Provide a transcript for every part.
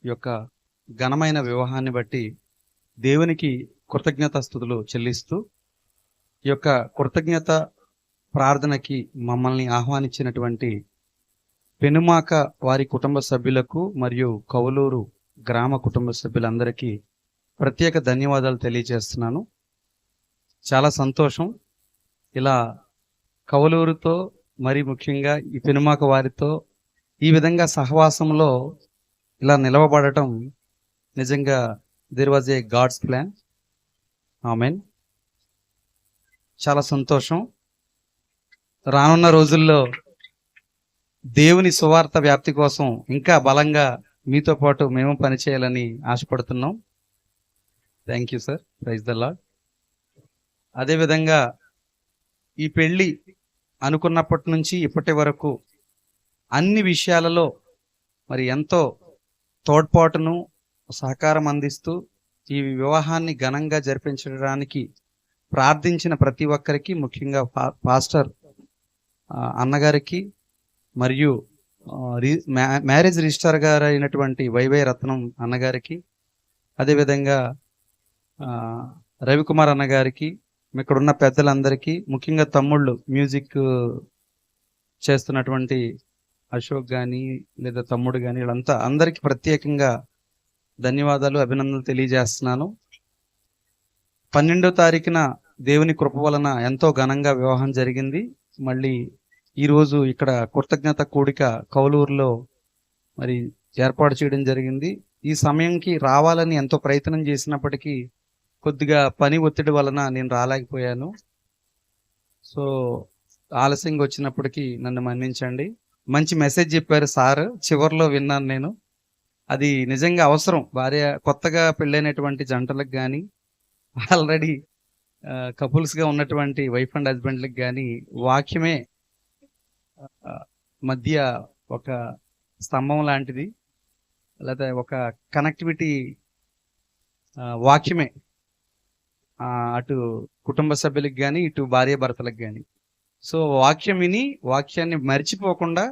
ఈ యొక్క ఘనమైన వివాహాన్ని బట్టి దేవునికి కృతజ్ఞతాస్తుతులు చెల్లిస్తూ ఈ యొక్క కృతజ్ఞత ప్రార్థనకి మమ్మల్ని ఆహ్వానించినటువంటి పెనుమాక వారి కుటుంబ సభ్యులకు మరియు కౌలూరు గ్రామ కుటుంబ సభ్యులందరికీ ప్రత్యేక ధన్యవాదాలు తెలియజేస్తున్నాను. చాలా సంతోషం ఇలా కౌలూరుతో మరి ముఖ్యంగా ఈ పెనుమాక వారితో ఈ విధంగా సహవాసంలో ఇలా నిలవబడటం నిజంగా there was a God's plan. Amen. చాలా సంతోషం. రానున్న రోజుల్లో దేవుని సువార్త వ్యాప్తి కోసం ఇంకా బలంగా మీతో పాటు మేము పనిచేయాలని ఆశపడుతున్నాం. Thank you sir. Praise the lord. అదేవిధంగా ఈ పెళ్ళి అనుకున్నప్పటి నుంచి ఇప్పటి వరకు అన్ని విషయాలలో మరి ఎంతో తోడ్పాటును సహకారం అందిస్తూ ఈ వివాహాన్ని ఘనంగా జరిపించడానికి ప్రార్థించిన ప్రతి ఒక్కరికి, ముఖ్యంగా పాస్టర్ అన్నగారికి మరియు మ్యారేజ్ రిజిస్ట్రార్ గారు అయినటువంటి వైవై రత్నం అన్నగారికి, అదేవిధంగా రవికుమార్ అన్నగారికి, ఇక్కడ ఉన్న పెద్దలందరికీ, ముఖ్యంగా తమ్ముళ్ళు మ్యూజిక్ చేస్తున్నటువంటి అశోక్ కానీ లేదా తమ్ముడు కానీ వీళ్ళంతా అందరికీ ప్రత్యేకంగా ధన్యవాదాలు, అభినందనలు తెలియజేస్తున్నాను. 12వ తారీఖున దేవుని కృప వలన ఎంతో ఘనంగా వివాహం జరిగింది. మళ్ళీ ఈరోజు ఇక్కడ కృతజ్ఞత కూడిక కౌలూరులో మరి ఏర్పాటు చేయడం జరిగింది. ఈ సమయంకి రావాలని ఎంతో ప్రయత్నం చేసినప్పటికీ కొద్దిగా పని ఒత్తిడి వలన నేను రాలేకపోయాను. సో ఆలస్యంగా వచ్చినప్పటికీ నన్ను మన్నించండి. మంచి మెసేజ్ చెప్పారు సార్, చివరిలో విన్నాను నేను. అది నిజంగా అవసరం. భార్య కొత్తగా పెళ్ళైనటువంటి జంటలకు కానీ ఆల్రెడీ కపుల్స్గా ఉన్నటువంటి వైఫ్ అండ్ హస్బెండ్లకు కానీ వాక్యమే మధ్య ఒక స్తంభం లాంటిది, లేదా ఒక కనెక్టివిటీ. వాక్యమే అటు కుటుంబ సభ్యులకు కానీ ఇటు భార్య భర్తలకు కానీ. సో వాక్యం విని వాక్యాన్ని మర్చిపోకుండా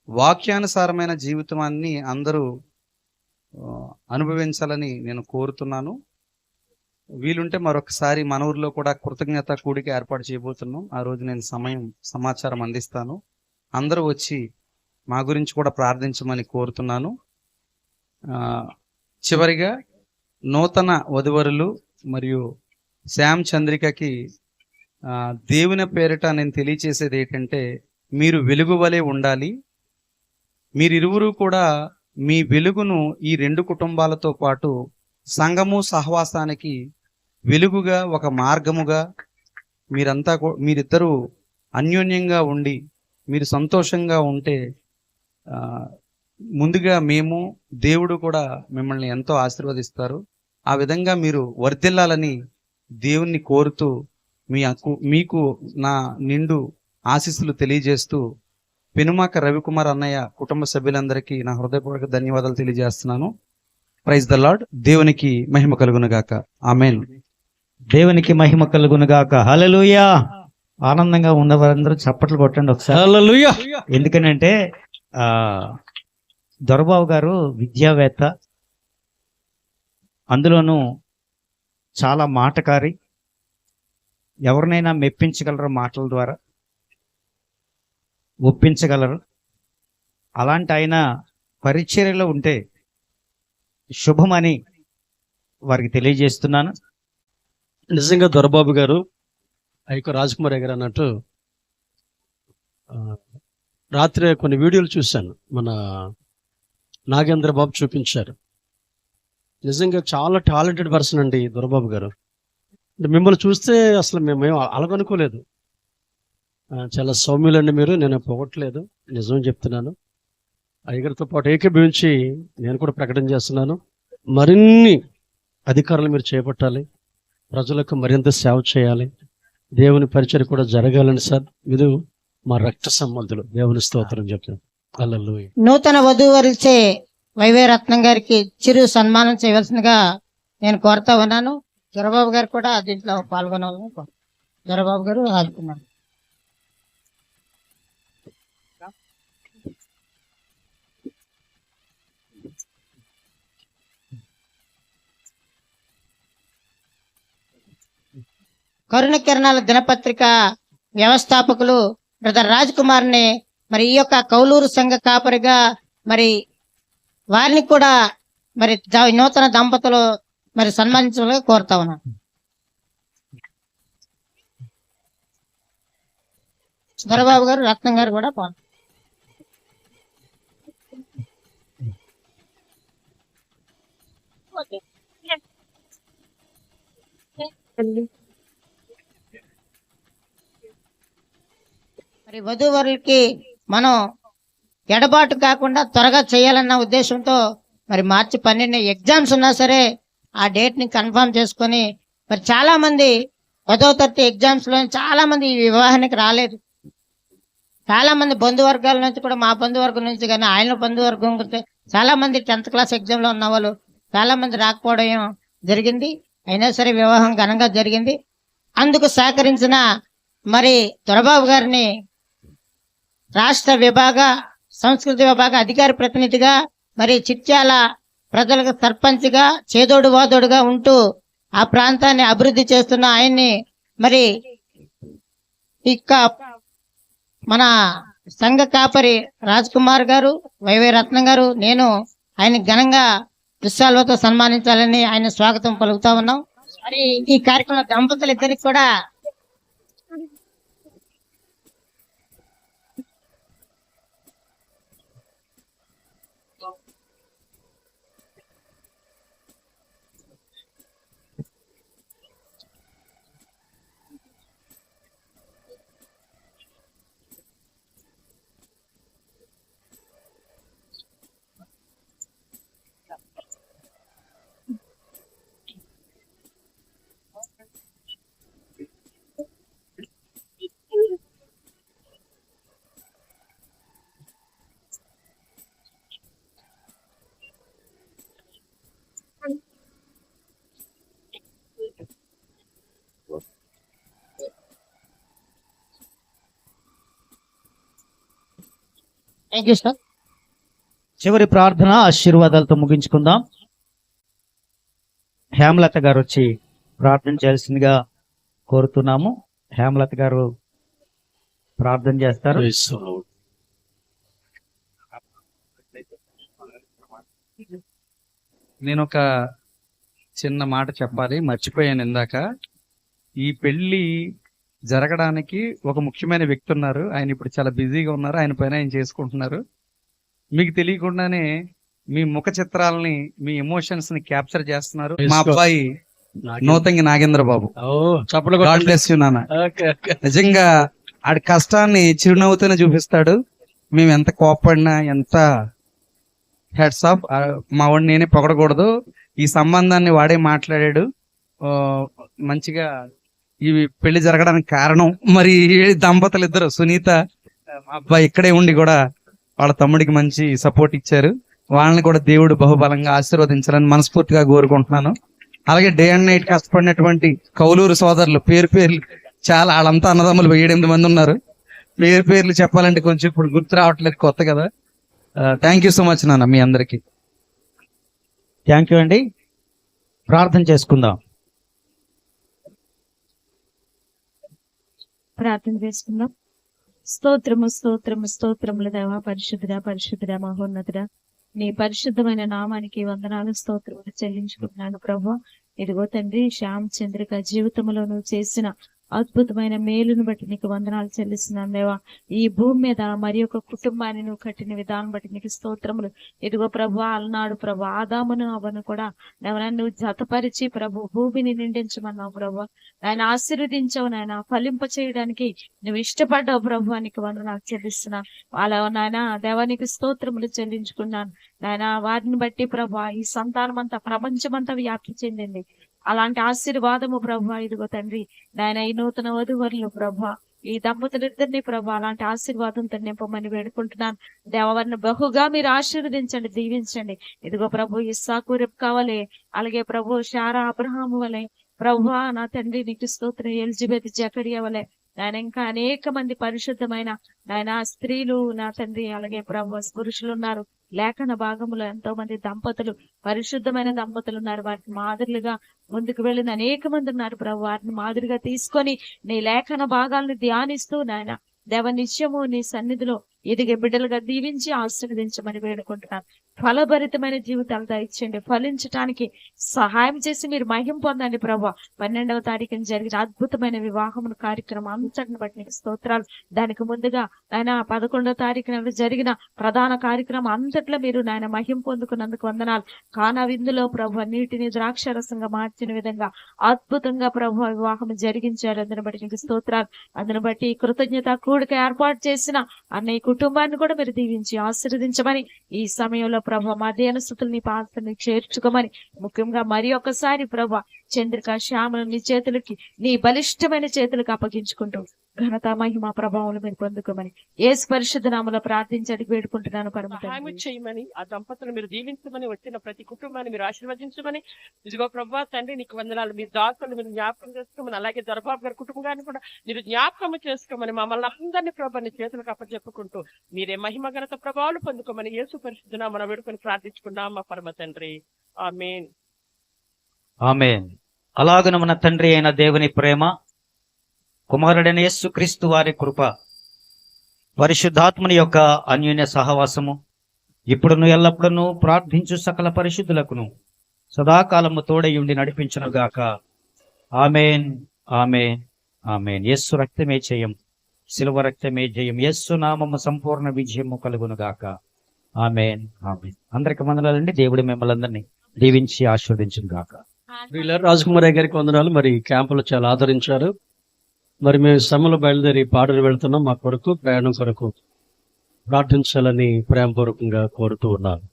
వాక్యానుసారమైన జీవితాన్ని అందరూ అనుభవించాలని నేను కోరుతున్నాను. వీలుంటే మరొకసారి మన ఊర్లో కూడా కృతజ్ఞత కూడిక ఏర్పాటు చేయబోతున్నాం. ఆ రోజు నేను సమాచారం అందిస్తాను. అందరూ వచ్చి మా గురించి కూడా ప్రార్థించమని కోరుతున్నాను. చివరిగా నూతన వధువరులు మరియు శ్యామ్ చంద్రికకి దేవుని పేరిట నేను తెలియచేసేది ఏంటంటే, మీరు వెలుగు వలె ఉండాలి. మీరిరువురు కూడా మీ వెలుగును ఈ రెండు కుటుంబాలతో పాటు సంఘము సహవాసానికి వెలుగుగా, ఒక మార్గముగా మీరిద్దరూ అన్యోన్యంగా ఉండి మీరు సంతోషంగా ఉంటే ముందుగా మేము, దేవుడు కూడా మిమ్మల్ని ఎంతో ఆశీర్వదిస్తారు. ఆ విధంగా మీరు వర్ధిల్లాలని దేవుణ్ణి కోరుతూ మీకు నా నిండు ఆశీస్సులు తెలియజేస్తూ పెనుమాక రవికుమార్ అన్నయ్య కుటుంబ సభ్యులందరికీ నా హృదయపూర్వక ధన్యవాదాలు తెలియజేస్తున్నాను. Praise the Lord. దేవునికి మహిమ కలుగునుగాక. ఆమేన్. దేవునికి మహిమ కలుగునుగాక. హల్లెలూయా. ఆనందంగా ఉన్నవారందరూ చప్పట్లు కొట్టండి ఒకసారి. హల్లెలూయా. ఎందుకనంటే దొరబాబు గారు విద్యావేత్త, అందులోనూ చాలా మాటకారి, ఎవరినైనా మెప్పించగలరు, మాటల ద్వారా ఒప్పించగలరు. అలాంటి ఆయన పరిచర్యలో ఉంటే శుభమని వారికి తెలియజేస్తున్నాను. నిజంగా దొరబాబు గారు అయ్యకు రాజకుమారి గారు అన్నట్టు రాత్రి కొన్ని వీడియోలు చూశాను, మన నాగేంద్ర బాబు చూపించారు. నిజంగా చాలా టాలెంటెడ్ పర్సన్ అండి దొరబాబు గారు. మిమ్మల్ని చూస్తే అసలు మేమేం అలాగనుకోలేదు. చాలా సౌమ్యులండి మీరు, నేను పోగొట్టలేదు, నిజం చెప్తున్నాను. అయ్యగారితో పాటు ఏకీభవించి నేను కూడా ప్రకటన చేస్తున్నాను. మరిన్ని అధికారులు మీరు చేపట్టాలి, ప్రజలకు మరింత సేవ చేయాలి, దేవుని పరిచయం కూడా జరగాలని సార్. మీరు మా రక్త సంబంధులు. దేవుని స్తోత్రం చెప్తాను. హల్లెలూయా. నూతన వధూవరులచే వైవై రత్నం గారికి చిరు సన్మానం చేయవలసిందిగా నేను కోరుతా ఉన్నాను. దొరబాబు గారు కూడా దీంట్లో పాల్గొనాలని. దొరబాబు గారు రాజకుమార్. కరుణ కిరణాల దినపత్రిక వ్యవస్థాపకులు బ్రదర్ రాజ్ కుమార్ని మరి ఈ యొక్క కౌలూరు సంఘ కాపరిగా మరి వారిని కూడా మరి నూతన దంపతులు మరి సన్మానించాలని కోరుతా ఉన్నాను. దొరబాబు గారు, రత్నం గారు కూడా పాల్గొన్నారు. మరి వధూవరులకి మనం ఎడబాటు కాకుండా త్వరగా చేయాలన్న ఉద్దేశంతో మరి మార్చి 12 ఎగ్జామ్స్ ఉన్నా సరే ఆ డేట్ ని కన్ఫర్మ్ చేసుకొని మరి చాలా మంది 10వ తరగతి ఎగ్జామ్స్ లో చాలా మంది ఈ వివాహానికి రాలేదు. చాలా మంది బంధువర్గాల నుంచి కూడా, మా బంధువర్గం నుంచి కానీ ఆయన బంధువర్గం గురించి చాలా మంది 10th క్లాస్ ఎగ్జామ్ లో ఉన్న వాళ్ళు చాలా మంది రాకపోవడం జరిగింది. అయినా సరే వివాహం ఘనంగా జరిగింది. అందుకు సహకరించిన మరి దొరబాబు గారిని రాష్ట్ర విభాగ సంస్కృతి విభాగ అధికార ప్రతినిధిగా మరి చిట్యాల ప్రజలకు సర్పంచ్గా చేదోడు వాదోడుగా ఉంటూ ఆ ప్రాంతాన్ని అభివృద్ధి చేస్తున్న ఆయన్ని మరి ఇక మన సంఘ కాపరి రాజ్ కుమార్ గారు, వైవై రత్నం గారు, నేను ఆయన ఘనంగా దృశ్యాలతో సన్మానించాలని ఆయన స్వాగతం పలుకుతా ఉన్నాం. మరి ఈ కార్యక్రమం దంపతులు ఇద్దరికి కూడా థ్యాంక్ యూ సార్. చివరి ప్రార్థన ఆశీర్వాదాలతో ముగించుకుందాం. హేమలత గారు వచ్చి ప్రార్థన చేయాల్సిందిగా కోరుతున్నాము. హేమలత గారు ప్రార్థన చేస్తారు. నేను ఒక చిన్న మాట చెప్పాలి, మర్చిపోయాను ఇందాక. ఈ పెళ్లి జరగడానికి ఒక ముఖ్యమైన వ్యక్తి ఉన్నారు. ఆయన ఇప్పుడు చాలా బిజీగా ఉన్నారు, ఆయన పైన ఆయన చేసుకుంటున్నారు. మీకు తెలియకుండానే మీ ముఖ చిత్రాలని, మీ ఎమోషన్స్ ని క్యాప్చర్ చేస్తున్నారు. మా అబ్బాయి నూతంగి నాగేంద్ర బాబు. God bless you నాన్న. నిజంగా ఆడి కష్టాన్ని చిరునవ్వుతోనే చూపిస్తాడు. మేము ఎంత కోపడినా, ఎంత హెడ్స్ ఆఫ్, మా వాడిని నేనే పొగడకూడదు. ఈ సంబంధాన్ని వాడే మాట్లాడాడు. మంచిగా ఈ పెళ్లి జరగడానికి కారణం మరి దంపతులు ఇద్దరు, సునీత మా అబ్బాయి ఇక్కడే ఉండి కూడా వాళ్ళ తమ్ముడికి మంచి సపోర్ట్ ఇచ్చారు. వాళ్ళని కూడా దేవుడు బహుబలంగా ఆశీర్వదించాలని మనస్ఫూర్తిగా కోరుకుంటున్నాను. అలాగే డే అండ్ నైట్ కష్టపడినటువంటి కౌలూరు సోదరులు, పేర్లు చాలా, వాళ్ళంతా అన్నదమ్ములు 7-8 మంది ఉన్నారు. పేర్లు చెప్పాలంటే కొంచెం ఇప్పుడు గుర్తు రావట్లేదు, కొత్త కదా. థ్యాంక్ యూ సో మచ్ నాన్న మీ అందరికి. థ్యాంక్ యూ అండి. ప్రార్థన చేసుకుందాం. ప్రార్థన చేసుకుందాం. స్తోత్రము స్తోత్రము స్తోత్రముల దేవా, పరిశుద్ధుడా పరిశుద్ధుడా మహోన్నతుడా, నీ పరిశుద్ధమైన నామానికి వందనాలు స్తోత్రములు చెల్లించుకుంటున్నాను ప్రభు. ఇదిగో తండ్రి, శ్యామ్ చంద్రిక జీవితంలో నువ్వు చేసిన అద్భుతమైన మేలును బట్టి నీకు వందనాలు చెల్లిస్తున్నాను దేవా. ఈ భూమి మీద మరి ఒక కుటుంబాన్ని నువ్వు కట్టిన విధానం బట్టి నీకు స్తోత్రములు. ఇదిగో ప్రభు, అలనాడు ప్రభు ఆదామును అవను కూడా నువ్వు జతపరిచి ప్రభు భూమిని నిండించమన్నావు ప్రభు. ఆయన ఆశీర్వదించావు నాయన, ఫలింప చేయడానికి నువ్వు ఇష్టపడ్డావు ప్రభు. నీకు వందనాలు చెల్లిస్తున్నాను. వాళ్ళ నాయన దేవానికి స్తోత్రములు చెల్లించుకున్నాను నాయన. వారిని బట్టి ప్రభు ఈ సంతానం అంతా, ప్రపంచమంతా వ్యాప్తి చెందింది. అలాంటి ఆశీర్వాదము ప్రభు. ఇదిగో తండ్రి నాయన, ఈ నూతన వధువరులు ప్రభు, ఈ దంపతులిద్దరిని ప్రభు అలాంటి ఆశీర్వాదంతో నింపమని వేడుకుంటున్నాను. దేవవారిని బహుగా మీరు ఆశీర్వదించండి, దీవించండి. ఇదిగో ప్రభు, ఇస్సాకు రెబ్కా వలె, అలాగే ప్రభు శారా అబ్రహాము వలె ప్రభు, నా తండ్రి నీకు స్తోత్రం, ఎలిజబెత్ జకరియా వలె నాయన ఇంకా అనేక మంది పరిశుద్ధమైన నాయన స్త్రీలు నా తండ్రి, అలాగే ప్రభు పురుషులు ఉన్నారు. లేఖన భాగంలో ఎంతో మంది దంపతులు, పరిశుద్ధమైన దంపతులు ఉన్నారు. వారికి మాదిరిగా ముందుకు వెళ్ళిన అనేక మంది ఉన్నారు ప్రభు. వారిని మాదిరిగా తీసుకొని నీ లేఖన భాగాలను ధ్యానిస్తూ నాయన దేవ నిత్యము నీ సన్నిధిలో ఎదిగే బిడ్డలుగా దీవించి ఆశీర్వదించమని వేడుకుంటున్నాను. ఫలభరితమైన జీవితాలు దయచేయండి. ఫలించటానికి సహాయం చేసి మీరు మహిమ పొందండి ప్రభు. 12వ తారీఖున జరిగిన అద్భుతమైన వివాహమును కార్యక్రమం అంతటిని బట్టి నీకు స్తోత్రాలు. దానికి ముందుగా ఆయన 11వ తారీఖున జరిగిన ప్రధాన కార్యక్రమం అంతట్లో మీరు నాయన మహిమ పొందుకున్నందుకు వందనాలు. కానా విందులో ప్రభు నీటిని ద్రాక్షరసంగా మార్చిన విధంగా అద్భుతంగా ప్రభు వివాహం జరిగించారు. అందుని బట్టి నీకు స్తోత్రాలు. అందుని బట్టి కృతజ్ఞత కూడిక ఏర్పాటు చేసిన అన్నయ్య కుటుంబాన్ని కూడా మీరు దీవించి ఆశీర్వదించమని, ఈ సమయంలో ప్రభు మధ్యాహ్న స్థుతుల్ని పాత్రని చేర్చుకోమని, ముఖ్యంగా మరి ఒకసారి ప్రభు చంద్రిక శ్యామలు నీ చేతులకి, నీ బలిష్టమైన చేతులకు అప్పగించుకుంటూ ఘనత మహిమ ప్రభావం మీరు పొందుకోమని యేసు పరిశుద్ధ నామములో ప్రార్థించి వేడుకుంటున్నాను. పరమ సహాయం తండ్రి. చేయమని, ఆ దంపతులు మీరు దీవించమని, వచ్చిన ప్రతి కుటుంబాన్ని మీరు ఆశీర్వదించమని. ఇదిగో ప్రభా తండ్రి నీకు వందనాలు. మీ దాసులు మీరు జ్ఞాపకం చేసుకోమని, అలాగే దొరబాబు గారి కుటుంబాన్ని కూడా మీరు జ్ఞాపకం చేసుకోమని, మమ్మల్ని అందరినీ ప్రభా నీ చేతులకు అప్పచెప్పుకుంటూ మీరే మహిమ ఘనత ప్రభావాలు పొందుకోమని యేసు పరిశుద్ధ నామమున వేడుకొని ప్రార్థించుకున్నాం మా పరమ తండ్రి. ఆమేన్. ఆమేన్. అలాగన మన తండ్రి అయిన దేవుని ప్రేమ, కుమారుడైన యేసుక్రీస్తు వారి కృప, పరిశుద్ధాత్మని యొక్క అన్యోన్య సహవాసము ఇప్పుడును ఎల్లప్పుడూ ప్రార్థించు సకల పరిశుద్ధులకును సదాకాలము తోడయుండి నడిపించును గాక. ఆమేన్, ఆమేన్, ఆమేన్. యేసు రక్తమే జయం, శిలువ రక్తమే జయం. యేసు నామము సంపూర్ణ విజయము కలుగును గాక. ఆమేన్, ఆమేన్. అందరికి వందనాలండి. దేవుడు మిమ్మల్ని అందరినీ దీవించి ఆశీర్వదించును గాక. వీళ్ళ రాజకుమారి గారికి వందనాలు. మరి క్యాంపులో చాలా ఆదరించారు. మరి మేము శ్రమలో బయలుదేరి పాడలు వెళ్తున్నాం. మా కొరకు ప్రయాణం కొరకు ప్రార్థించాలని ప్రేమపూర్వకంగా కోరుతూ ఉన్నాను.